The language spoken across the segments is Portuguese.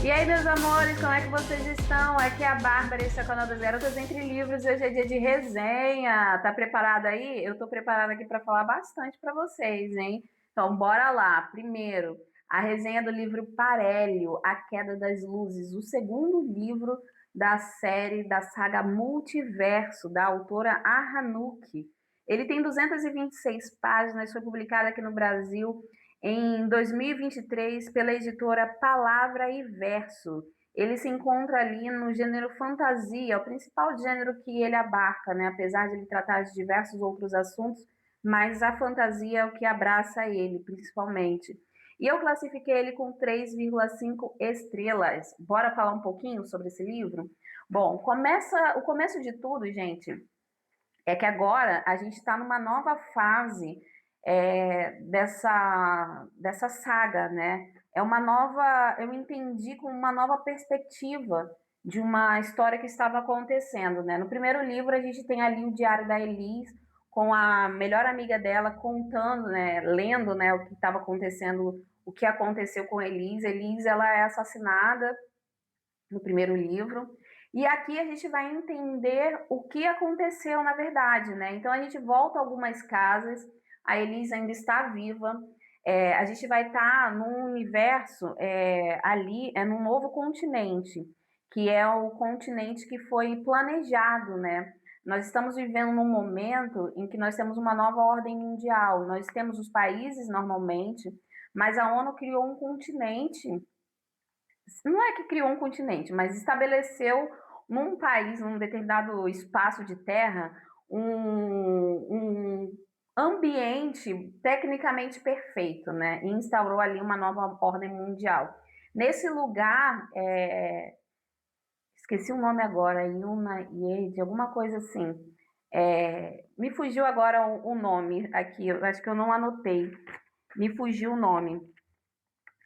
E aí, meus amores, como é que vocês estão? Aqui é a Bárbara, esse é o canal das Garotas Entre Livros. Hoje é dia de resenha. Tá preparada aí? Eu tô preparada aqui para falar bastante para vocês, hein? Então, bora lá. Primeiro, a resenha do livro Parélio, A Queda das Luzes, o segundo livro da série da saga Multiverso, da autora Arhanuki. Ele tem 226 páginas, foi publicado aqui no Brasil em 2023 pela editora Palavra e Verso. Ele se encontra ali no gênero fantasia, o principal gênero que ele abarca, né? Apesar de ele tratar de diversos outros assuntos, mas a fantasia é o que abraça ele, principalmente. E eu classifiquei ele com 3,5 estrelas. Bora falar um pouquinho sobre esse livro? Bom, o começo de tudo, gente, é que agora a gente está numa nova fase dessa saga, né? É uma nova, eu entendi como uma nova perspectiva de uma história que estava acontecendo, né? No primeiro livro a gente tem ali o diário da Elise com a melhor amiga dela contando, né, lendo, né, o que estava acontecendo, o que aconteceu com Elise. Elise, ela é assassinada no primeiro livro. E aqui a gente vai entender o que aconteceu na verdade, né? Então a gente volta a algumas casas, a Elise ainda está viva, a gente vai estar num universo ali, num novo continente, que é o continente que foi planejado, né? Nós estamos vivendo num momento em que nós temos uma nova ordem mundial. Nós temos os países normalmente, mas a ONU criou um continente, não é que criou um continente, mas estabeleceu num país, num determinado espaço de terra, um ambiente tecnicamente perfeito, né? E instaurou ali uma nova ordem mundial. Nesse lugar, esqueci o nome agora, Yuna Yed, alguma coisa assim. Me fugiu agora o nome aqui, eu acho que eu não anotei. Me fugiu o nome.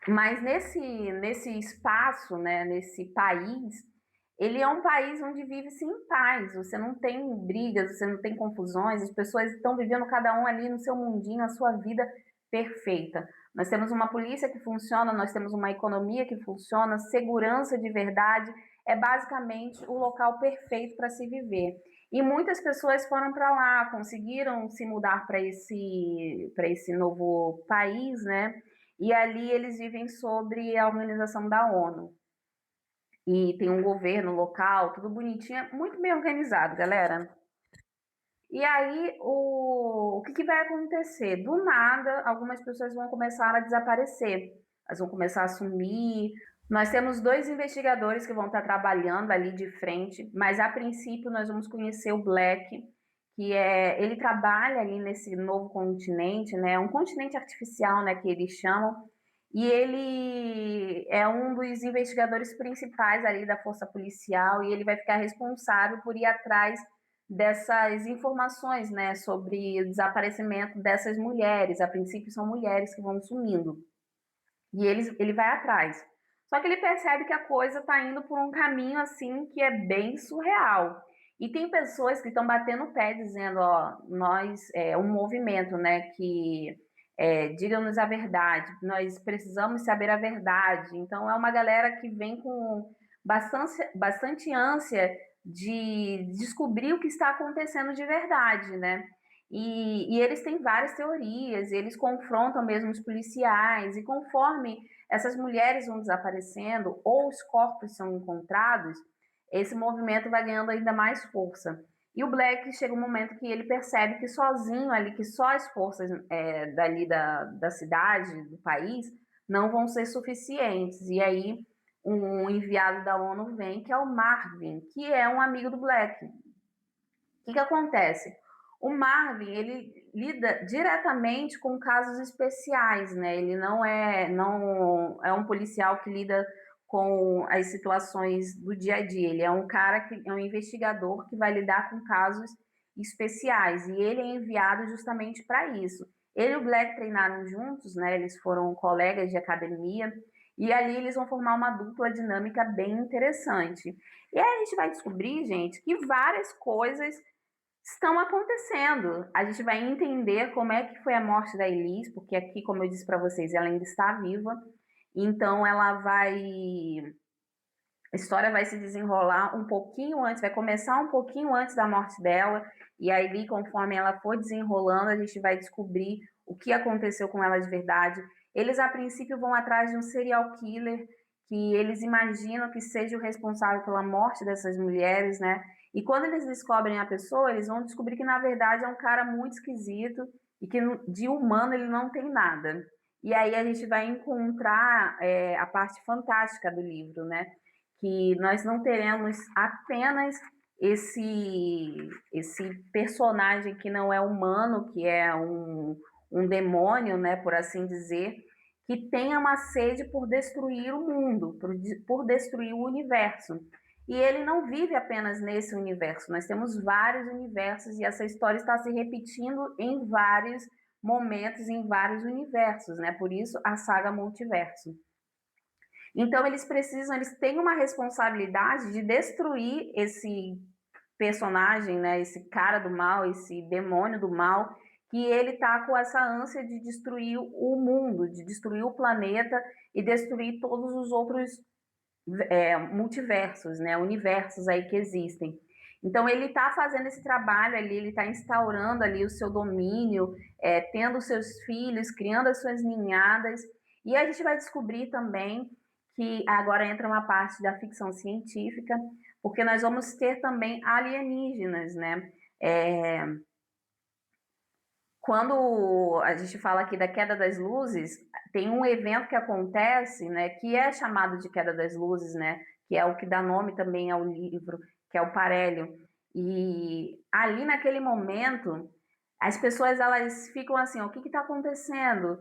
Mas nesse espaço, né, nesse país, ele é um país onde vive-se em paz. Você não tem brigas, você não tem confusões, as pessoas estão vivendo cada um ali no seu mundinho, a sua vida perfeita. Nós temos uma polícia que funciona, nós temos uma economia que funciona, segurança de verdade, é basicamente o local perfeito para se viver. E muitas pessoas foram para lá, conseguiram se mudar para esse novo país, né? E ali eles vivem sobre a organização da ONU. E tem um governo local, tudo bonitinho, é muito bem organizado, galera. E aí, o que vai acontecer? Do nada, algumas pessoas vão começar a desaparecer, elas vão começar a sumir. Nós temos dois investigadores que vão estar trabalhando ali de frente, mas a princípio nós vamos conhecer o Black, ele trabalha ali nesse novo continente, né? Um continente artificial, né, que eles chamam, e ele é um dos investigadores principais ali da força policial e ele vai ficar responsável por ir atrás dessas informações, né, sobre o desaparecimento dessas mulheres. A princípio são mulheres que vão sumindo. E ele vai atrás. Só que ele percebe que a coisa está indo por um caminho assim que é bem surreal. E tem pessoas que estão batendo o pé dizendo, ó, um movimento, né, que diga-nos a verdade, nós precisamos saber a verdade. Então é uma galera que vem com bastante ânsia de descobrir o que está acontecendo de verdade, né? E eles têm várias teorias, eles confrontam mesmo os policiais, e conforme essas mulheres vão desaparecendo ou os corpos são encontrados, esse movimento vai ganhando ainda mais força. E o Black chega um momento que ele percebe que sozinho ali, que só as forças dali da cidade, do país, não vão ser suficientes. E aí um enviado da ONU vem, que é o Marvin, que é um amigo do Black. O que acontece? O Marvin, ele lida diretamente com casos especiais, né? Ele não é um policial que lida com as situações do dia a dia. Ele é um cara que é um investigador que vai lidar com casos especiais e ele é enviado justamente para isso. Ele e o Black treinaram juntos, né? Eles foram colegas de academia e ali eles vão formar uma dupla dinâmica bem interessante. E aí a gente vai descobrir, gente, que várias coisas estão acontecendo. A gente vai entender como é que foi a morte da Elise, porque aqui, como eu disse para vocês, ela ainda está viva. Então, ela vai A história vai se desenrolar um pouquinho antes, vai começar um pouquinho antes da morte dela, e aí, conforme ela for desenrolando, a gente vai descobrir o que aconteceu com ela de verdade. Eles, a princípio, vão atrás de um serial killer que eles imaginam que seja o responsável pela morte dessas mulheres, né? E quando eles descobrem a pessoa, eles vão descobrir que, na verdade, é um cara muito esquisito e que de humano ele não tem nada. E aí a gente vai encontrar a parte fantástica do livro, né? Que nós não teremos apenas esse personagem que não é humano, que é um demônio, né, por assim dizer, que tenha uma sede por destruir o mundo, por destruir o universo. E ele não vive apenas nesse universo, nós temos vários universos e essa história está se repetindo em vários momentos, em vários universos, né? Por isso a saga Multiverso. Então eles têm uma responsabilidade de destruir esse personagem, né, esse cara do mal, esse demônio do mal, que ele tá com essa ânsia de destruir o mundo, de destruir o planeta e destruir todos os outros multiversos, né, universos aí que existem. Então ele está fazendo esse trabalho ali, ele está instaurando ali o seu domínio, tendo seus filhos, criando as suas ninhadas, e a gente vai descobrir também que agora entra uma parte da ficção científica, porque nós vamos ter também alienígenas, né? É, quando a gente fala aqui da queda das luzes, tem um evento que acontece, né, que é chamado de queda das luzes, né, que é o que dá nome também ao livro, que é o Parélio. E ali naquele momento, as pessoas elas ficam assim, o que está acontecendo?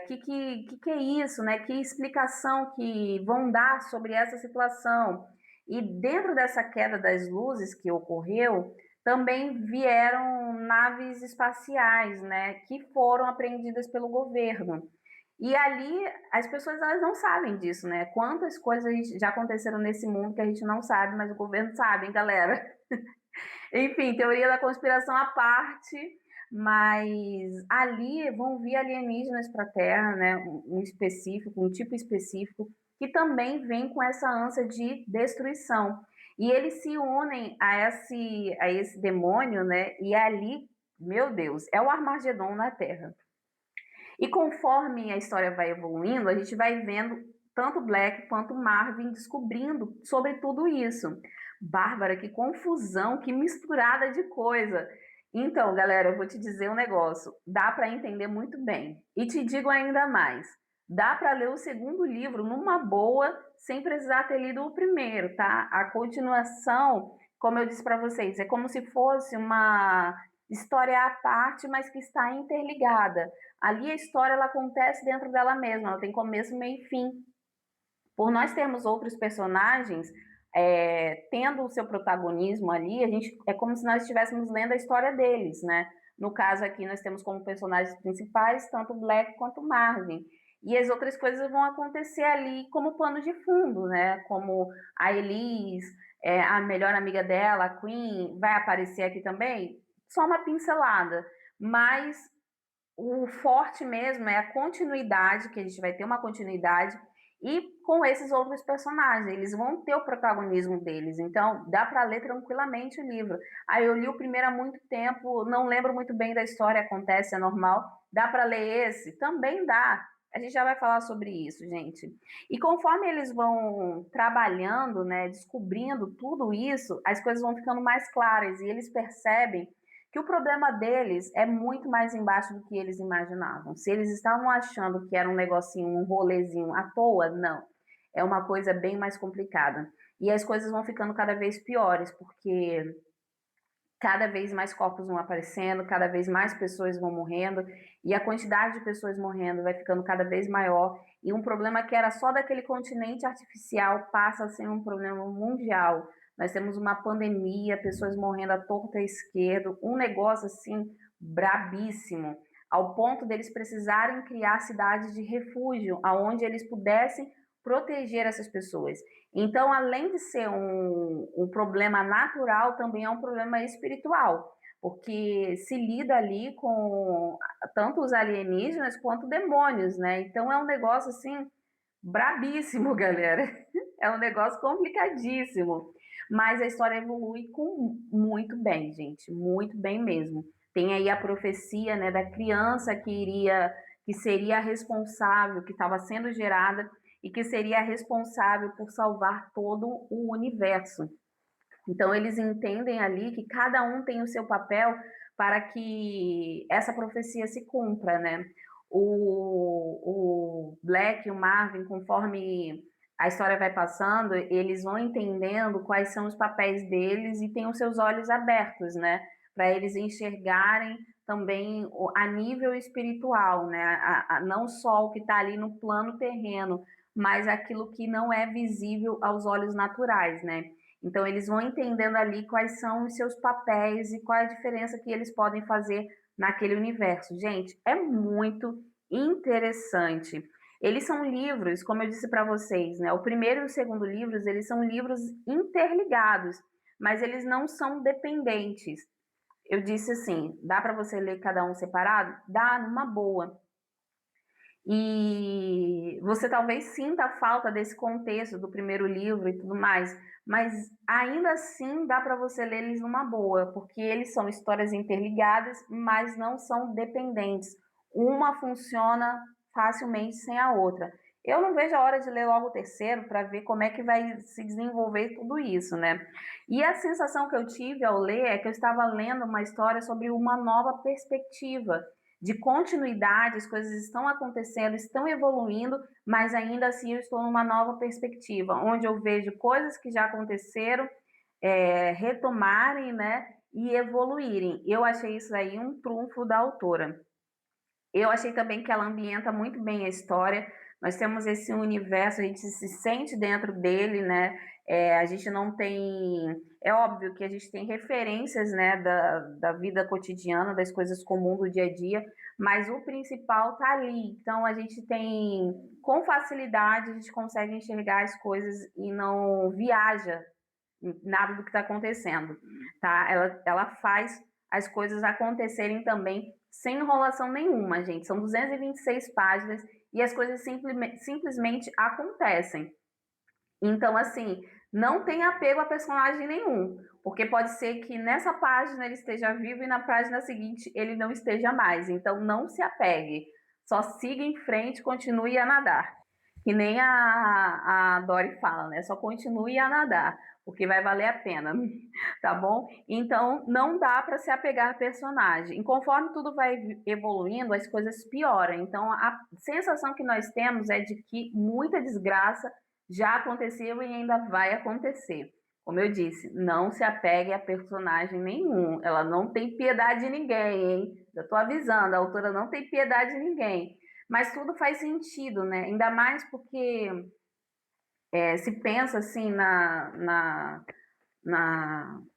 Que é isso, né? Que explicação que vão dar sobre essa situação? E dentro dessa queda das luzes que ocorreu, também vieram naves espaciais, né, que foram apreendidas pelo governo. E ali as pessoas elas não sabem disso, né? Quantas coisas já aconteceram nesse mundo que a gente não sabe, mas o governo sabe, hein, galera? Enfim, teoria da conspiração à parte, mas ali vão vir alienígenas para a Terra, né? Um específico, um tipo específico, que também vem com essa ânsia de destruição. E eles se unem a esse demônio, né? E ali, meu Deus, é o Armagedon na Terra. E conforme a história vai evoluindo, a gente vai vendo tanto Black quanto Marvin descobrindo sobre tudo isso. Bárbara, que confusão, que misturada de coisa. Então, galera, eu vou te dizer um negócio. Dá para entender muito bem. E te digo ainda mais. Dá para ler o segundo livro numa boa, sem precisar ter lido o primeiro, tá? A continuação, como eu disse para vocês, é como se fosse uma história à parte, mas que está interligada. Ali a história ela acontece dentro dela mesma, ela tem começo, meio e fim. Por nós termos outros personagens tendo o seu protagonismo ali, a gente é como se nós estivéssemos lendo a história deles, né? No caso aqui nós temos como personagens principais tanto o Black quanto o Marvin. E as outras coisas vão acontecer ali como pano de fundo, né? Como a Elise, a melhor amiga dela, a Queen, vai aparecer aqui também. Só uma pincelada. Mas o forte mesmo é a continuidade, que a gente vai ter uma continuidade, e com esses outros personagens, eles vão ter o protagonismo deles, então dá para ler tranquilamente o livro. Aí eu li o primeiro há muito tempo, não lembro muito bem da história, acontece, é normal. Dá para ler esse? Também dá. A gente já vai falar sobre isso, gente. E conforme eles vão trabalhando, né, descobrindo tudo isso, as coisas vão ficando mais claras e eles percebem que o problema deles é muito mais embaixo do que eles imaginavam. Se eles estavam achando que era um negocinho, um rolezinho à toa, não. É uma coisa bem mais complicada. E as coisas vão ficando cada vez piores, porque cada vez mais corpos vão aparecendo, cada vez mais pessoas vão morrendo, e a quantidade de pessoas morrendo vai ficando cada vez maior. E um problema que era só daquele continente artificial passa a ser um problema mundial. Nós temos uma pandemia, pessoas morrendo à torta e à esquerda, um negócio assim brabíssimo, ao ponto deles precisarem criar cidades de refúgio, aonde eles pudessem proteger essas pessoas. Então, além de ser um problema natural, também é um problema espiritual, porque se lida ali com tanto os alienígenas quanto demônios, né? Então é um negócio assim brabíssimo, galera. É um negócio complicadíssimo. Mas a história evolui muito bem, gente, muito bem mesmo. Tem aí a profecia, né, da criança que seria a responsável, que estava sendo gerada e que seria a responsável por salvar todo o universo. Então eles entendem ali que cada um tem o seu papel para que essa profecia se cumpra, né? O Black e o Marvin, conforme a história vai passando, eles vão entendendo quais são os papéis deles e têm os seus olhos abertos, né? Para eles enxergarem também a nível espiritual, né? Não só o que está ali no plano terreno, mas aquilo que não é visível aos olhos naturais, né? Então, eles vão entendendo ali quais são os seus papéis e qual é a diferença que eles podem fazer naquele universo. Gente, é muito interessante. Eles são livros, como eu disse para vocês, né? O primeiro e o segundo livros, eles são livros interligados, mas eles não são dependentes. Eu disse assim, dá para você ler cada um separado? Dá, numa boa. E você talvez sinta a falta desse contexto do primeiro livro e tudo mais, mas ainda assim dá para você ler eles numa boa, porque eles são histórias interligadas, mas não são dependentes. Uma funciona facilmente sem a outra. Eu não vejo a hora de ler logo o terceiro para ver como é que vai se desenvolver tudo isso, né? E a sensação que eu tive ao ler é que eu estava lendo uma história sobre uma nova perspectiva de continuidade, as coisas estão acontecendo, estão evoluindo, mas ainda assim eu estou numa nova perspectiva, onde eu vejo coisas que já aconteceram retomarem, né, e evoluírem. Eu achei isso aí um trunfo da autora. Eu achei também que ela ambienta muito bem a história. Nós temos esse universo, a gente se sente dentro dele, né? A gente não tem. É óbvio que a gente tem referências, né, da vida cotidiana, das coisas comuns do dia a dia, mas o principal tá ali. Então a gente tem, com facilidade, a gente consegue enxergar as coisas e não viaja nada do que está acontecendo, tá? Ela faz as coisas acontecerem também sem enrolação nenhuma, gente. São 226 páginas e as coisas simplesmente acontecem. Então, assim, não tem apego a personagem nenhum, porque pode ser que nessa página ele esteja vivo e na página seguinte ele não esteja mais. Então, não se apegue. Só siga em frente, continue a nadar. Que nem a Dory fala, né? Só continue a nadar, porque vai valer a pena, tá bom? Então, não dá para se apegar a personagem. E conforme tudo vai evoluindo, as coisas pioram. Então, a sensação que nós temos é de que muita desgraça já aconteceu e ainda vai acontecer. Como eu disse, não se apegue a personagem nenhum. Ela não tem piedade de ninguém, hein? Eu tô avisando, a autora não tem piedade de ninguém. Mas tudo faz sentido, né? Ainda mais porque se pensa assim na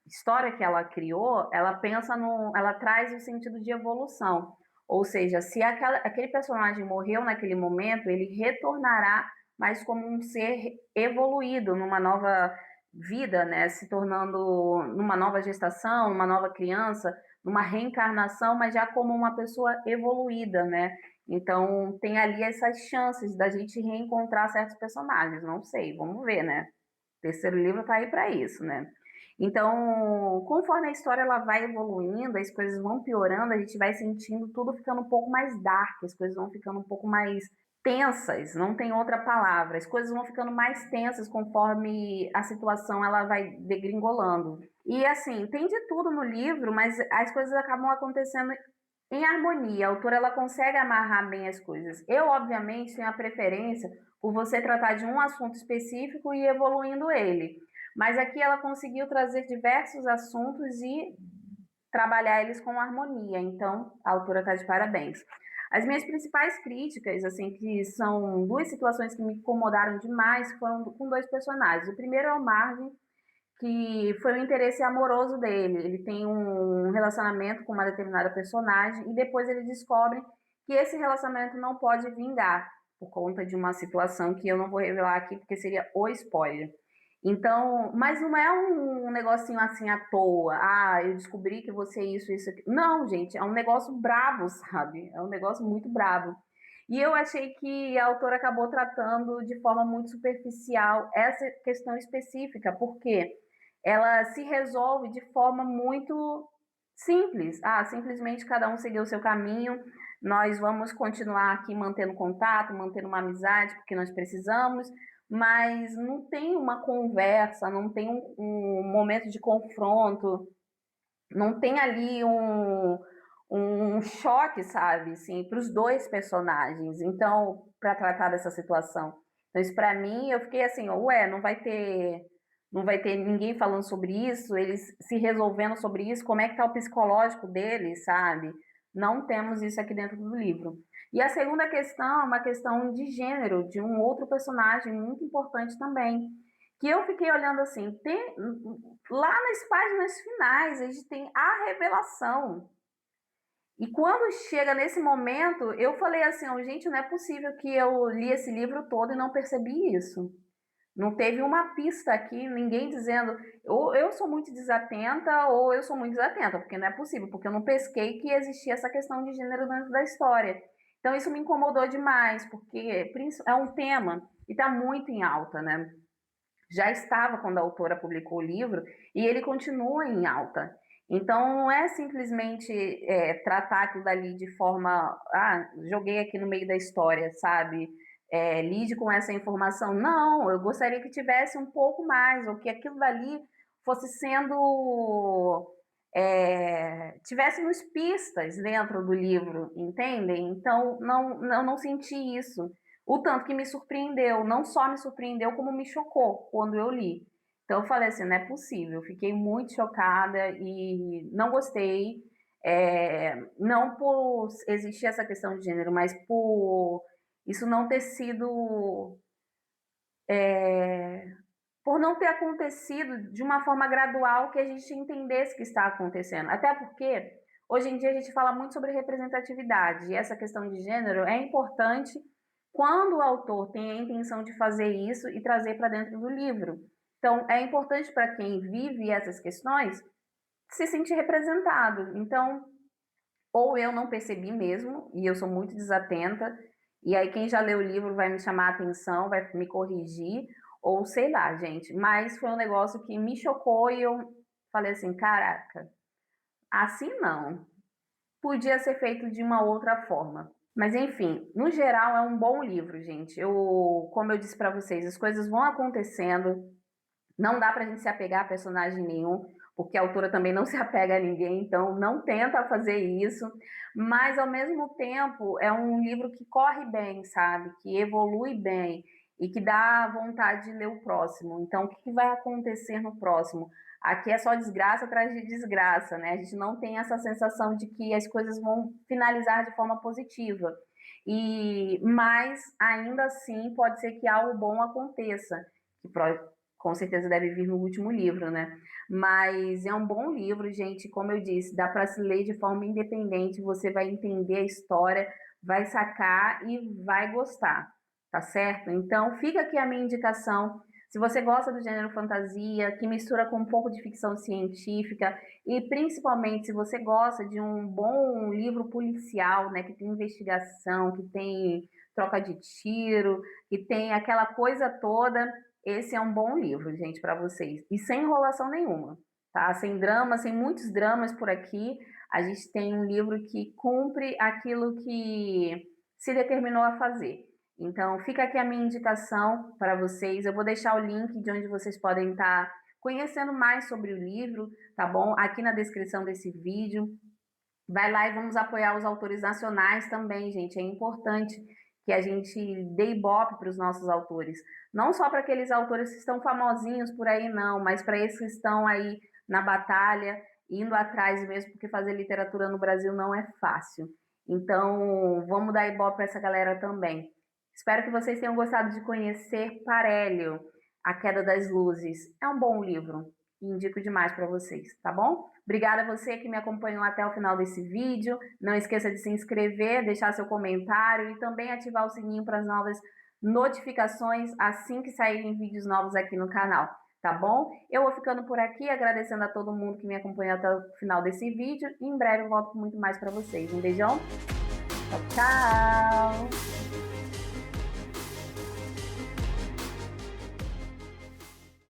história que ela criou, ela pensa no, ela traz o sentido de evolução. Ou seja, se aquele personagem morreu naquele momento, ele retornará, mas como um ser evoluído, numa nova vida, né? Se tornando numa nova gestação, numa nova criança, numa reencarnação, mas já como uma pessoa evoluída, né? Então tem ali essas chances da gente reencontrar certos personagens. Não sei, vamos ver, né? O terceiro livro tá aí para isso, né? Então, conforme a história ela vai evoluindo, as coisas vão piorando, a gente vai sentindo tudo ficando um pouco mais dark, as coisas vão ficando um pouco mais tensas, não tem outra palavra. As coisas vão ficando mais tensas conforme a situação ela vai degringolando. E assim, tem de tudo no livro, mas as coisas acabam acontecendo em harmonia. A autora ela consegue amarrar bem as coisas. Eu, obviamente, tenho a preferência por você tratar de um assunto específico e ir evoluindo ele. Mas aqui ela conseguiu trazer diversos assuntos e trabalhar eles com harmonia. Então, a autora está de parabéns. As minhas principais críticas, assim, que são duas situações que me incomodaram demais, foram com dois personagens. O primeiro é o Marvin, que foi o interesse amoroso dele. Ele tem um relacionamento com uma determinada personagem e depois ele descobre que esse relacionamento não pode vingar por conta de uma situação que eu não vou revelar aqui porque seria o spoiler. Então, mas não é um negocinho assim à toa. Ah, eu descobri que você é isso, isso, aqui. Não, gente, é um negócio brabo, sabe? É um negócio muito brabo. E eu achei que a autora acabou tratando de forma muito superficial essa questão específica, porque ela se resolve de forma muito simples. Ah, simplesmente cada um seguir o seu caminho, nós vamos continuar aqui mantendo contato, mantendo uma amizade, porque nós precisamos, mas não tem uma conversa, não tem um momento de confronto, não tem ali um choque, sabe, assim, para os dois personagens. Então, para tratar dessa situação. Então, isso para mim, eu fiquei assim, ué, não vai ter ninguém falando sobre isso, eles se resolvendo sobre isso, como é que tá o psicológico deles, sabe? Não temos isso aqui dentro do livro. E a segunda questão é uma questão de gênero, de um outro personagem muito importante também, que eu fiquei olhando assim, lá nas páginas finais, a gente tem a revelação. E quando chega nesse momento, eu falei assim, oh, gente, não é possível que eu li esse livro todo e não percebi isso. Não teve uma pista aqui, ninguém dizendo, ou eu sou muito desatenta, ou eu sou muito desatenta, porque não é possível, porque eu não pesquei que existia essa questão de gênero dentro da história. Então isso me incomodou demais, porque é um tema que está muito em alta, né? Já estava quando a autora publicou o livro e ele continua em alta. Então não é simplesmente tratar aquilo dali de forma, joguei aqui no meio da história, sabe? Lide com essa informação. Não, eu gostaria que tivesse um pouco mais, ou que aquilo dali fosse sendo tivesse nos pistas dentro do livro, entendem? Então não senti isso. O tanto que me surpreendeu, não só me surpreendeu, como me chocou quando eu li. Então eu falei assim, não é possível, fiquei muito chocada e não gostei, não por existir essa questão de gênero, mas por isso não ter sido, por não ter acontecido de uma forma gradual que a gente entendesse que está acontecendo. Até porque hoje em dia a gente fala muito sobre representatividade e essa questão de gênero é importante quando o autor tem a intenção de fazer isso e trazer para dentro do livro. Então, é importante para quem vive essas questões se sentir representado. Então, ou eu não percebi mesmo, e eu sou muito desatenta, e aí quem já leu o livro vai me chamar a atenção, vai me corrigir, ou sei lá, gente. Mas foi um negócio que me chocou e eu falei assim, caraca, assim não. Podia ser feito de uma outra forma. Mas enfim, no geral é um bom livro, gente. Como eu disse para vocês, as coisas vão acontecendo, não dá pra gente se apegar a personagem nenhum, porque a autora também não se apega a ninguém, então não tenta fazer isso, mas ao mesmo tempo é um livro que corre bem, sabe? Que evolui bem e que dá vontade de ler o próximo. Então, o que vai acontecer no próximo? Aqui é só desgraça atrás de desgraça, né? A gente não tem essa sensação de que as coisas vão finalizar de forma positiva. Mas ainda assim pode ser que algo bom aconteça, que com certeza deve vir no último livro, né? Mas é um bom livro, gente. Como eu disse, dá para se ler de forma independente. Você vai entender a história, vai sacar e vai gostar, tá certo? Então, fica aqui a minha indicação. Se você gosta do gênero fantasia, que mistura com um pouco de ficção científica, e principalmente se você gosta de um bom livro policial, né, que tem investigação, que tem troca de tiro, que tem aquela coisa toda, esse é um bom livro, gente, para vocês. E sem enrolação nenhuma, tá? Sem drama, sem muitos dramas por aqui. A gente tem um livro que cumpre aquilo que se determinou a fazer. Então, fica aqui a minha indicação para vocês. Eu vou deixar o link de onde vocês podem estar conhecendo mais sobre o livro, tá bom? Aqui na descrição desse vídeo. Vai lá e vamos apoiar os autores nacionais também, gente. É importante que a gente dê ibope para os nossos autores. Não só para aqueles autores que estão famosinhos por aí, não, mas para esses que estão aí na batalha, indo atrás mesmo, porque fazer literatura no Brasil não é fácil. Então, vamos dar ibope para essa galera também. Espero que vocês tenham gostado de conhecer Parélio, A Queda das Luzes. É um bom livro e indico demais para vocês, tá bom? Obrigada a você que me acompanhou até o final desse vídeo. Não esqueça de se inscrever, deixar seu comentário e também ativar o sininho para as novas notificações assim que saírem vídeos novos aqui no canal, tá bom? Eu vou ficando por aqui, agradecendo a todo mundo que me acompanhou até o final desse vídeo e em breve eu volto com muito mais para vocês. Um beijão, tchau, tchau!